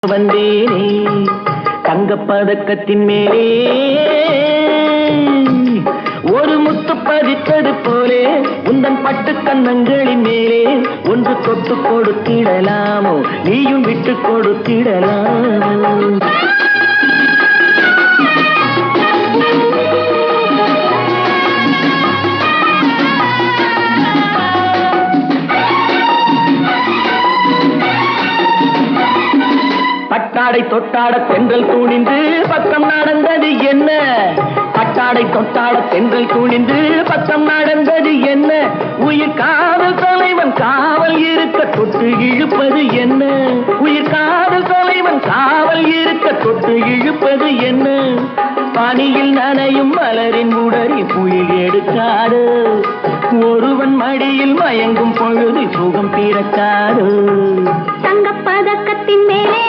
வந்தேனே தங்கப்பதக்கத்தின் மேலே ஒரு முத்து பதித்தது போலே உந்தன் பட்டு கண்ணங்களின் மேலே ஒன்று தொட்டு கொடுத்திடலாமோ நீயும் விட்டு கொடுத்திடலாமோ பட்டாடை தொட்டாட தென்றல் துணிந்து பக்கம் நடந்தது என்ன பட்டாடை தொட்டாட தென்றல் துணிந்து பக்கம் நடந்தது என்ன உயிர் காதல் தலைவன் காவல் இருக்க தொட்டு இழுப்பது என்ன உயிர் காதல் தலைவன் காவல் இருக்க தொட்டு இழுப்பது என்ன பனியில் நனையும் மலரின் உடலில் புயல் எடுக்காது ஒருவன் மடியில் மயங்கும் பொழுது சுகம் பிறக்காது தங்கப்பதக்கத்தின் மேலே